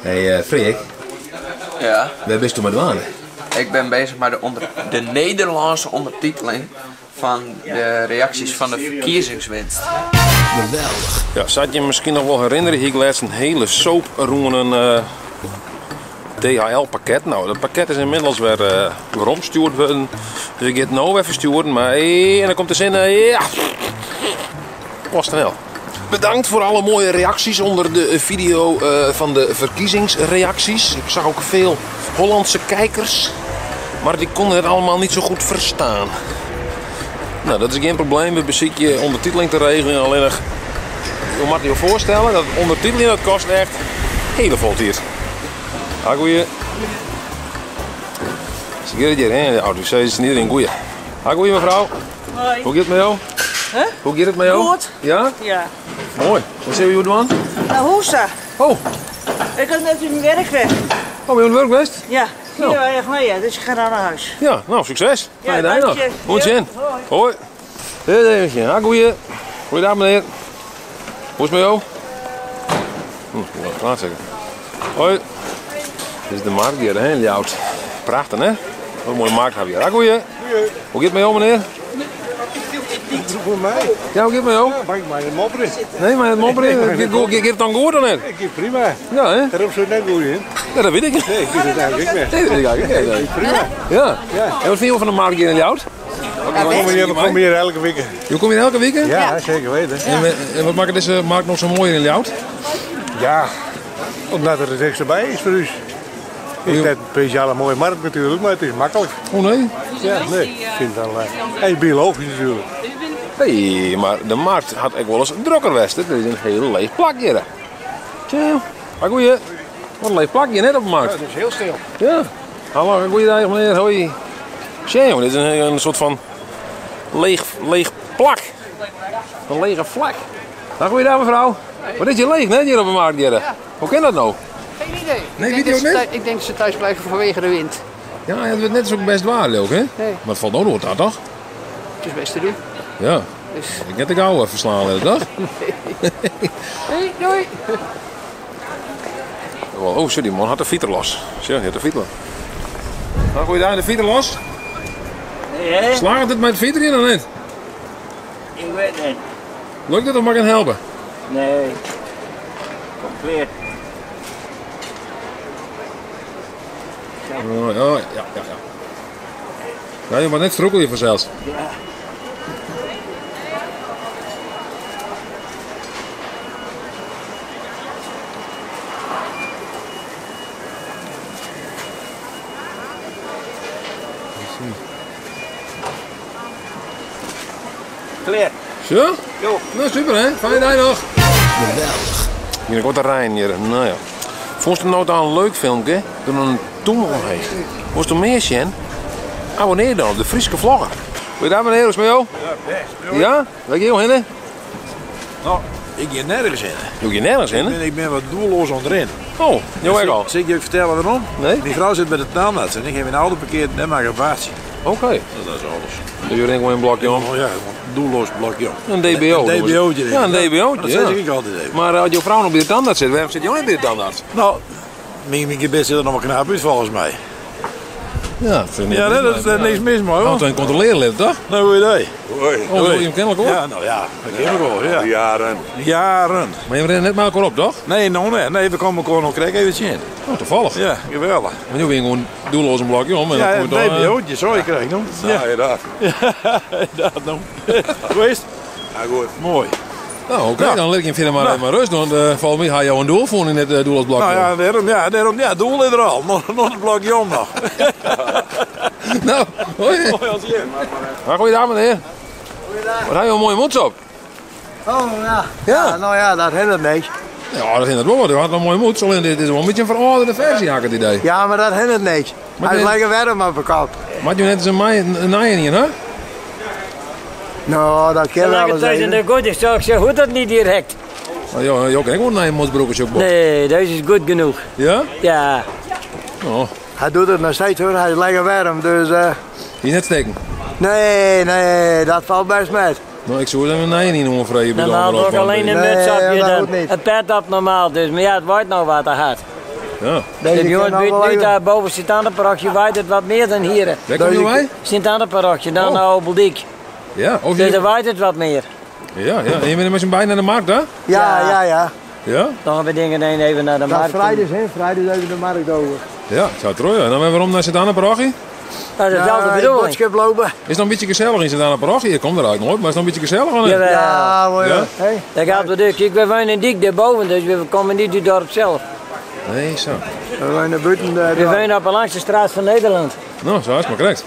Hey Freek. Ja. Waar bent u met waan? Ik ben bezig met de Nederlandse ondertiteling van de reacties van de verkiezingswinst. Geweldig. Ja, zou je misschien nog wel herinneren? Ik laatst een hele soap rond een DHL-pakket. Nou, dat pakket is inmiddels weer omgestuurd worden. Dus ik ga het nou even sturen. Maar en dan komt de zin, ja, was snel. Bedankt voor alle mooie reacties onder de video van de verkiezingsreacties. Ik zag ook veel Hollandse kijkers, maar die konden het allemaal niet zo goed verstaan. Nou, dat is geen probleem. We bezitten je ondertiteling te regelen. Alleen nog, je moet je voorstellen dat ondertiteling dat kost echt hele veel tijd. Ah, goeie. Sigurd, hè? De auto is niet een goeie. Ah, goeie mevrouw. Hoi. Hoe gaat het met jou? Huh? Hoe gaat het met jou? Goed. Ja? Ja. Mooi. Wat zie je doen? Nou, hoesta. Oh, Ik had net in mijn werk weg. ben je aan het werk geweest? Ja, 4 jaar geleden, dus ik ga naar huis. Ja, nou, succes. Ja, Fijne dag dank nog. je. Goed Ja, zien. hoi. Hoi. Dit eventje. Ah, goeie. Goeiedag meneer. Hoe is het met jou? Ik moet het klaar zeggen. Hoi. Dit is de markt die erheen ljouwt. Prachtig, hè? Wat een mooie markt hebben we hier. Ah, goeie. Hoe gaat het met jou, meneer? Voor mij? Ja, hoe gaat het met jou? Mag ik maar een mopperen? Nee, maar het mopperen. Gaat het dan goed dan net? Ik heb prima. Ja, hè? Daarom zo net goed in. Ja, dat weet ik. Nee, ik vind het eigenlijk niet meer. Nee, dat weet ik eigenlijk niet. Nee. Prima. Ja. Ja. En wat vind je van de markt hier in ljouwt? We komen hier elke week. Je komt hier elke week? Ja, zeker weten. En wat maakt deze markt nog zo mooi in ljouwt? Ja, omdat er niks erbij is voor u. Het is net een speciale mooie markt natuurlijk, maar het is makkelijk. Oh nee? Ja, nee. Ik vind het wel... en biologisch natuurlijk. Hey, maar de markt had ik wel eens drukker geweest. Dit is een heel leeg plakje. Tja, maar goeie. Wat een leeg plakje net op de markt. Het is heel stil. Ja. Hallo, goeiedag meneer. Hoi. Tja, dit is een soort van leeg plak. Een lege vlak. Nou, goeiedag mevrouw. Wat is je leeg net hier op de markt? Hier? Hoe kan dat nou? Geen idee. Nee, weet je ook niet? Ik denk dat ze thuis blijven vanwege de wind. Ja, het wordt net zo best waar ook, hè? Nee. Maar het valt ook nog wat aan, toch? Het is best te doen. Ja. Dus... Ik heb de gauw even slaan, toch? Hey, doei. Oh, sorry, die man had de fietser los. Zeg, je had de fietser. Nou, gooi je daar de fietser los? Ja, Slaagt het met de fietser in of niet? ik weet niet. Lukt het of mag ik hem helpen? Nee. Compleet. Oh, ja. Ja, je moet net strokkelen vanzelfs. Ja. Clear. Zo? Jo. Nou, super hè? Fijne dag nog. Geweldig. Hier wordt de Rijn hier. Nou ja. Vond je het nou dan een leuk filmpje? Door een tunnel heen. Vond je er meer zien? Abonneer dan op de Friese Vlogger. Goeiedag meneer, hoe is het met jou? Ja, best. Ja? Waar ga je heen? Nou, ik ga nergens in. Doe je nergens in? Ik ben wat doelloos onderin. Oh, jou ook al. Zal ik je vertellen waarom? Nee? Die vrouw zit bij de tandarts en ik heb een auto parkeerd en maar gebaatje. Oké. Dat is alles. Doe je denk wel een blokje om. Oh ja, een doelloos blokje. Een DBO. Een DBO'tje. Ja, een DBO'tje. Dat Ja. zeg ik altijd even. Maar als je vrouw nog bij de tandarts zit, waarom zit je ook niet bij de tandarts? Nou, mijn gebed zit er nog een knap uit volgens mij. Ja, vind ik. Ja, nee, dat is niks mis maar hoor. Altijd controleren lid, toch? Nou, hoe idee. Oh, wil je hem kennelijk hoor? Ja, nou ja, dat ken ik wel. Ja. Jaren. Maar je redt net maar elkaar op, toch? Nee, nee, we komen gewoon nog krijgen even zien. Oh, toevallig. Ja, geweldig. Maar nu ben je gewoon doelloos een blokje om. En Ja, dan een kom je dan, DBO'tje, zo je krijgt nog. Ja, dat. dat nog. Hoe is het? Ja, goed. Mooi. Nou, oké, Nou. dan let ik hem verder maar, Nou. maar rust. Want volgens mij ga jou een doel voor in het doel als blokje. Nou ja, doel is er al. Nog een blokje om nog. Nou, hoi. Mooi als je. Maar goeiedag meneer. Wat heb je een mooie muts op? Oh ja. Ja. Nou ja, dat hindert niks. Ja, dat vind ik wel wat. Je had een mooie muts. Alleen dit is wel een beetje een verouderde versie, had ik het idee. Ja, maar dat hindert niks. Maar Hij is dit- lekker warm op de kop. Maar je net eens een naaien hier, hè? Nou, dat kan wel Zolang eens het thuis in zijn. de goed is, zou ik zeggen, hoe dat niet direct. Oh, ja, je kan ook een naaien mutsbroekjes op. Nee, deze is goed genoeg. Ja? Ja. Oh, Hij doet het nog steeds hoor, hij is lekker warm. Dus hier net steken. nee, dat valt best met. Nou, ik zou een naaien niet noemen voor je Normaal doe ik alleen een Nee, muts op je dat dan. moet niet. Een pet op normaal dus, maar ja, het wordt nou wat te hard. Ja. De jongen nu daar boven Sint-Anne-parochie waait het wat meer dan hier. Waar kom je bij? Sint-Anne-parochie, dan naar Obeldiek. Ja, of Dus je... daar waait het wat meer. Ja. En je bent met z'n beiden naar de markt, hè? Ja. Ja? Dan gaan we dingen even naar de Dat markt. vrijdag, hè? Vrijdag even de markt over. Ja, het gaat terug. En dan ben je waarom naar Sint-Anne-parochie? Dat is dezelfde bedoeling. Boodschap lopen. Is het nog een beetje gezellig in Sint-Anne-parochie? Je komt er eigenlijk nooit, maar is het nog een beetje gezellig of niet? Jawel. Ja, mooi. Ja? Hey. Dat gaat wel dik. Kijk, we wonen in Diek daarboven, dus we komen niet uit het dorp zelf. Nee, zo. We wonen buiten de... We wonen op de langste straat van Nederland. Nou, zo is het maar correct.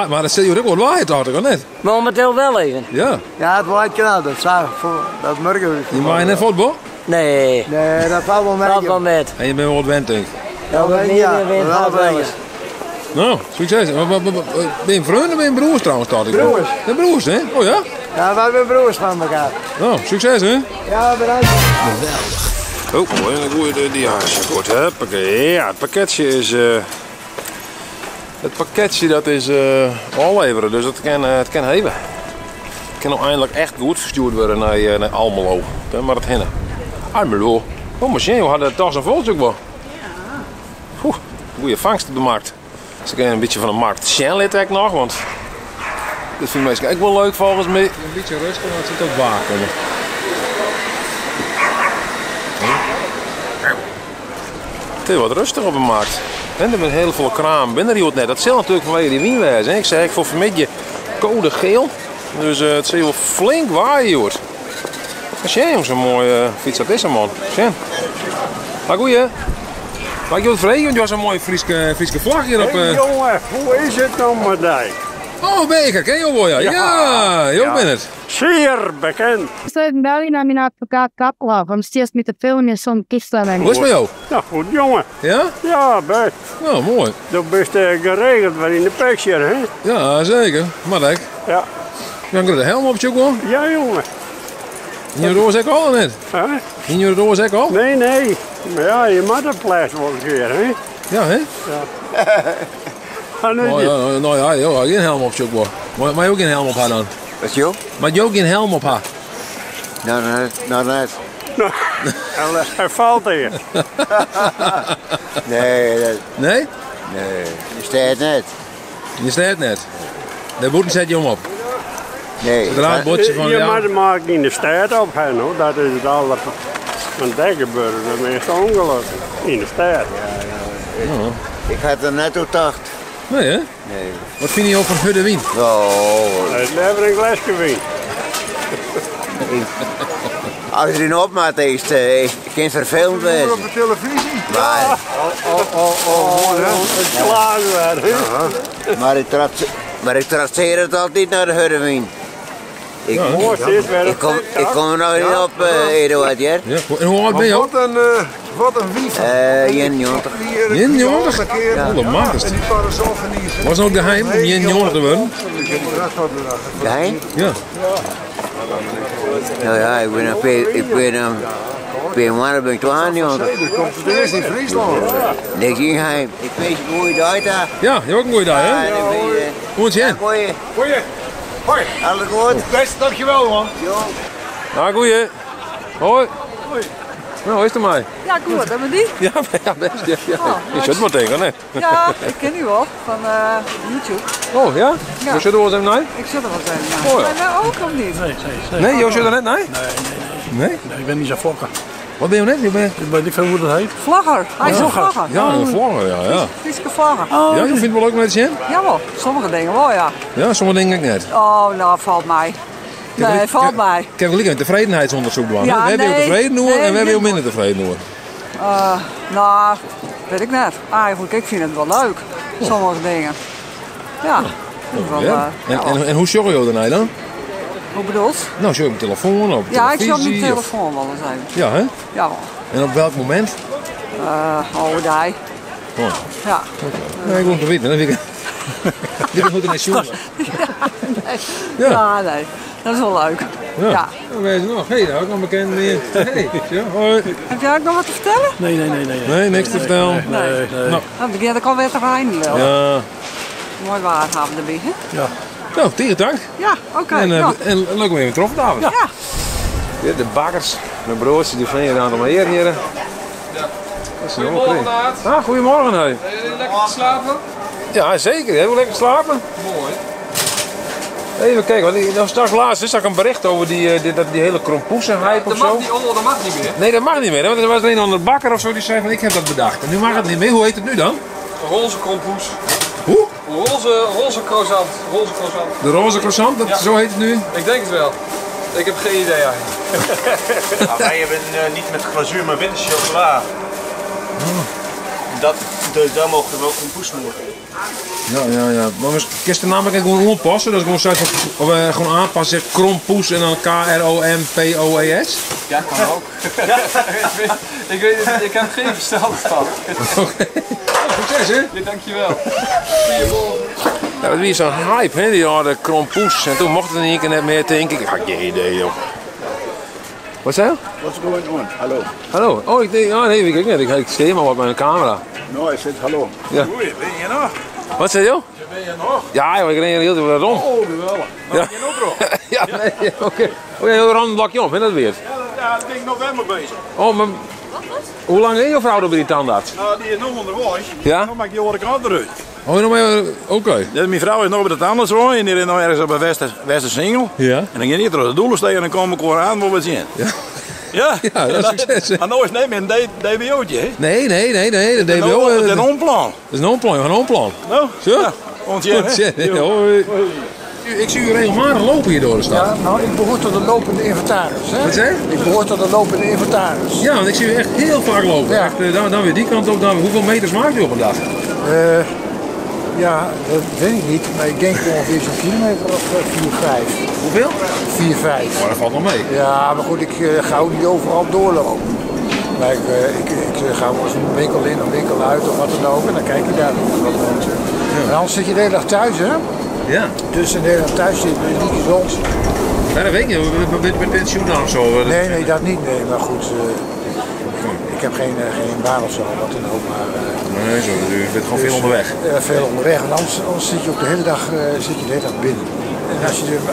Maar dat stel je ook wel waait, toch? Of niet? Momenteel wel even. Ja. Ja, het waait kanaal. Dat zag voor dat morgen. Je maakt net voetbal? Nee, Nee, dat valt wel mee. valt wel met. En je bent wel wat wend, denk ik. Ja, wat meer wind wel gaat wel brengen. eens. Nou, succes. Ben je vrienden of ben je broers trouwens? Broers. Ja, broers, hè? Oh ja? Ja, wij zijn broers van elkaar. Nou, succes, hè? Ja, bedankt. Oh, mooi. Dan gooi je die haasje. Goed, huppakee. Ja, het pakketje is... Het pakketje dat is al leveren, dus het kan hebben. Het kan nou eindelijk echt goed verstuurd worden naar Almelo. Maar het hinnen. Almelo. Oh, maar we hadden toch zo'n volkstuk wel. Ja. Goeie vangst op de markt. Dus ik een beetje van de markt Shenlit ik nog, want dat vind ik meestal ook wel leuk volgens mij. Een beetje rustig, want het zit ook waken. Het is wat rustig op de markt. En er zijn heel veel kraam binnen die net. Dat zal natuurlijk vanwege die wienwijze. Ik zeg voor vanmiddag code geel. Dus het zal wel flink waaien, hoor. Dat is zo'n mooie fiets dat is een man. Sjen. Maar goeie. Maar ik wil het vregen, want je was een mooie Friese vlag hier op. Hey, jongen, hoe is het nou met die? Oh, Beker, ken je wel? Ja, je ben het. Zeer bekend. Steven Belly naar mijn advocaat Kappelaar. Van steeds met de film in zo'n kist aan. Hoe is het met jou? Nou goed, jongen. Ja? Ja, best. Nou, mooi. Dat best geregeld weer in de picture, hè? Ja, zeker. Maar ik. Ja. Dan kan je de helm op je gewoon. Ja, jongen. In je roos ook al of niet? Huh? In je roos ook al? Nee. Maar ja, je moet een plaats wel een keer, hè? Ja, hè? Ah, nee, Oh, ja, nou ja, joh, geen helm op je ook wel. Maar je ook geen helm op haar dan? Wat joh? Maar je ook geen helm op haar? Nou net. Hij valt hier. Nee, Nee? dat staat net. Je staat net. De boeten zet je hem op. Nee. Zodra het botje van Je ja. moet hem ook in de stad op hebben, hoor. Dat is het alle. Want daar gebeurt de meeste ongelukken. In de stad. Ik had er net op tacht. Nee, hè? Nee. Wat vind je over Hudde Wien? Oh, Hij is liever een glasje wien. als je een opmaat is, geen vervelend wezen. Op de televisie. Maar, Het klaar weer, hè? maar ik traceer het altijd naar de Hurwien. Ik kom er nog niet op, Eduard, ja? Ja. En hoe oud ben je ook? Wat een wief. 91. 91? Ja. Oh, dat maakt het. En die parasol van die... Was het ook geheim om 91 te worden? Geheim? Ja. Nou ja, ik ben maar ben 92. Dat komt er eerst in Friesland. Niks in geheim. Ik weet hoe je het uit hebt. Ja, je ook een goeie dag, hè? Hoe is het? Goeie. Goeie. Hoi. Alles goed? Best, dankjewel man. Nou, goeie. Hoi. Nou, hoe is het mij? Ja, goed. En met die? Ja, best. Ja. Je zit maar tegen, hè? Ja, ik ken u wel van YouTube. Oh, ja? Ja. Hoe zit er wel eens naar? Ik zit er wel eens naar. Oh, ja. Maar ook of niet? Nee, je zit er net naar? Nee? Ik ben niet zo fokker. Wat ben je net? Ik weet niet veel hoe dat heet. Vlagger. Hij is een vlagger. Ja, een vlogger, ja. Friese vlagger. Ja, je vindt het wel leuk met je? Jawel, sommige dingen wel, ja. Ja, sommige dingen net. Oh, nou, valt mij. Nee, valt mij. Ik heb een tevredenheidsonderzoek gedaan. Ja, we hebben heel nee, tevreden doen en we nee, hebben heel nee. minder tevreden doen. Nou, weet ik net. Eigenlijk, ik vind het wel leuk. Sommige dingen. Ja. Wel, Ja. ja. En hoe zorg je daarna dan? Hoe bedoelt? Nou, zorg je op telefoon, op Ja, ik televisie? zou mijn of- telefoon wel eens even. Ja, hè? Jawel. En op welk moment? Oh, die. Oh. Ja. Nee, ik wil het te weten. Dan vind ik... Dit moet er niet zoeken. Ja. Ja, nee. Dat is wel leuk. Ja. Dan weet je nog. Hé, daar ook nog bekend meer. Hey, ja, hoi. Heb jij ook nog wat te vertellen? Nee, niks te vertellen. Nee. Nou, Dan begint ik alweer te rijden. ja. Mooi waarhaven erbij, hè? Nou, tegen dank. Ja, oké. En ja. leuk om even getroffen te hebben. Ja. Ja, de bakkers, mijn broers, die vliegen een aantal meer hier. Dat is goedemorgen, Naad. Ah, goedemorgen, hé. Heb je lekker geslapen? Ja, zeker. Heel lekker slapen. Mooi. Even kijken, want nou, straks laatst zag ik een bericht over die hele krompoesen-hype of zo. Dat mag niet meer. Nee, dat mag niet meer. Want er was een onder de bakker of zo die zei van ik heb dat bedacht. En nu mag het niet meer. Hoe heet het nu dan? Roze krompoes. Hoe? Roze croissant. Roze croissant. De roze croissant, dat, zo heet het nu? Ik denk het wel. Ik heb geen idee eigenlijk. Wij hebben niet met glazuur, maar witte chocola. Dus daar mogen we wel kompoes noemen. Ja. Maar we kunnen namelijk gewoon aanpassen. Dat is gewoon zeggen of we gewoon aanpassen, zeg krompoes en dan Krompoes. Ja, kan ook. Ja, ik weet het, ik heb geen verstand van. Oké. Succes, hè? Ja, dankjewel. Goedemorgen. Ja, het was zo'n hype, hè, die oude krompoes. En toen mocht het in één keer net meer, denk ik. Ik had geen idee, joh. Wat zei je? What's going on? Hallo. Hallo. Oh, ik denk, nee, weet ik niet. Ik zie maar wat met mijn camera. Nou, hij zegt hallo. Ja. Oei, ben je nog? Wat zei je? Ben je nog? Ja, joh, ik ren heel veel rond. Oh, geweldig. Maar ben je nog erop? Ja, nee, oké. Oh, je rond een blokje om, hè, dat weer? Ja, ik ben november bezig. Oh, maar... Hoe lang is je vrouw er bij die tandarts? Nou, die is nog onderweg. Ja? Dan maak je de kant eruit. Oh, je nog maar... Oké. Ja, mijn vrouw is nog bij de tandarts en die is nog ergens op een Westersingel. Ja. En dan ga je niet door de doelen steken en dan kom ik gewoon aan waar we zien. Ja. Ja? Ja, dat is succes. Maar nou is het niet meer een DBO'tje, hè? Nee, dat DBO... Dat is een onplan. Dat is een onplan, een onplan. Nou? Zo? Ja. Ontzettend, hè? Hoi. Ik zie u regelmatig lopen hier door de stad. Ja, nou, ik behoor tot de lopende inventaris. Hè? Wat zei je? Ik behoor tot de lopende inventaris. Ja, want ik zie u echt heel vaak lopen. Ja. Echt, dan weer die kant op. Hoeveel meters maakt u op een dag? Ja, dat weet ik niet, maar ik denk ongeveer zo'n kilometer of 4, 5. Hoeveel? 4, 5. Oh, dat valt wel mee. Ja, maar goed, ik ga ook niet overal doorlopen. Maar ik ga wel eens een winkel in, een winkel uit of wat dan ook en dan kijk je daar wat rond. En anders zit je de hele dag thuis, hè? Ja. Dus de hele dag thuis zit is niet gezond. Ja, dat weet ik niet. Met pensioen dan of zo? Nee, dat niet. Nee, maar goed. Ik heb geen baan of zo, wat dan ook. Maar, nee, zo. U bent gewoon veel onderweg. Veel onderweg. En anders zit je ook de hele dag, binnen. En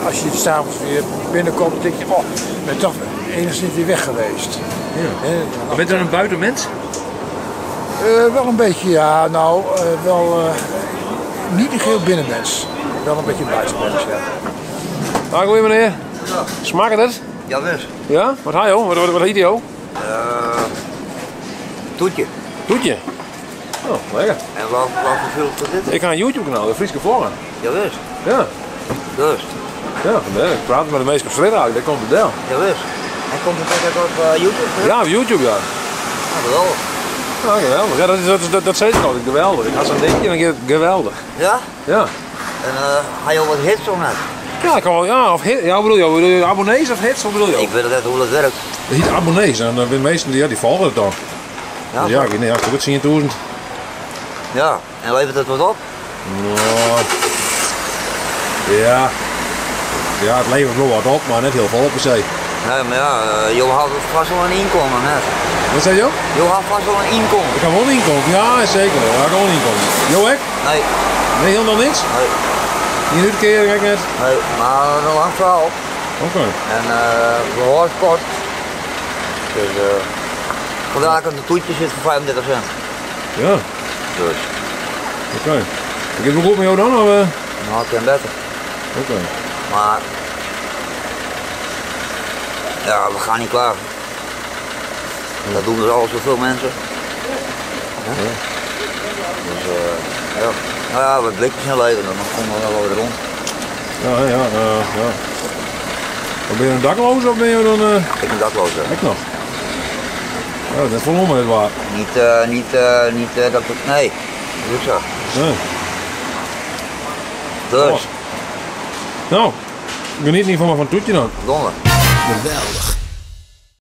als je s'avonds weer binnenkomt, denk je, oh, ik ben toch enigszins weer weg geweest. Ja. Bent u een buitenmens? Wel een beetje, ja. Nou, niet een geheel binnenmens. Wel een beetje buitenmens, ja. Dag, goeie meneer. Ja. Smaakt het? Ja, best. Ja? Wat hij joh? Wat heet hij joh? Toetje. Toetje? Oh, lekker. En waar filmpje dit? Ik ga een YouTube kanaal, de Frieske Vloggen. Ja, best. Ja. Dus. Ja, vandaar. Ik praat met de meeste versleden, daar komt het wel. Ja, best. En komt het ook op YouTube? Hè? Ja, op YouTube, ja. Ja, geweldig. Ja, geweldig. Ja, dat zei ik altijd, geweldig. Ik had zo'n dingetje en dan gaat het geweldig. Ja? Ja. En had je al wat hits of net? Ja, ik kan wel, ja, of hit, ja, wat bedoel je abonnees of hits, wat bedoel je? Ik weet net hoe dat werkt. Dat heet abonnees en de meesten die volgen het dan. Ja, dus ja, ik weet niet, als het goed 10.000. Ja, en levert het wat op? Ja. Ja, het levert wel wat op, maar net heel veel op per se. Nee, maar ja, je had vast wel een inkomen, hè? Wat zei je? Je had vast wel een inkomen. Ik kan wel een inkomen, ja zeker. Ik kan wel een inkomen. Jo, hè? Nee. Nee, helemaal niks? Nee. Niet uitkeren, kijk net? Nee, maar een lang verhaal. Oké. En behoorlijk kort. Dus vandaar dat de toetje zit voor 35 cent. Ja. Dus. Oké. Ik heb nog goed met jou dan? Of, Nou, ik ken beter. Oké. Maar ja, we gaan niet klaar. Dat doen dus al zoveel mensen. Ja. Dus ja. Nou ja, wat blikjes in leven, dan komen we wel weer rond. Ja. Ben je een dakloos of ben je dan... Ik ben dakloos. Ik nog. Ja, dat is volom het waar. Niet dat ik... Nee, dat is zo. Nee. Dus. Nou, geniet niet van mijn van toetje dan. Donder. Geweldig.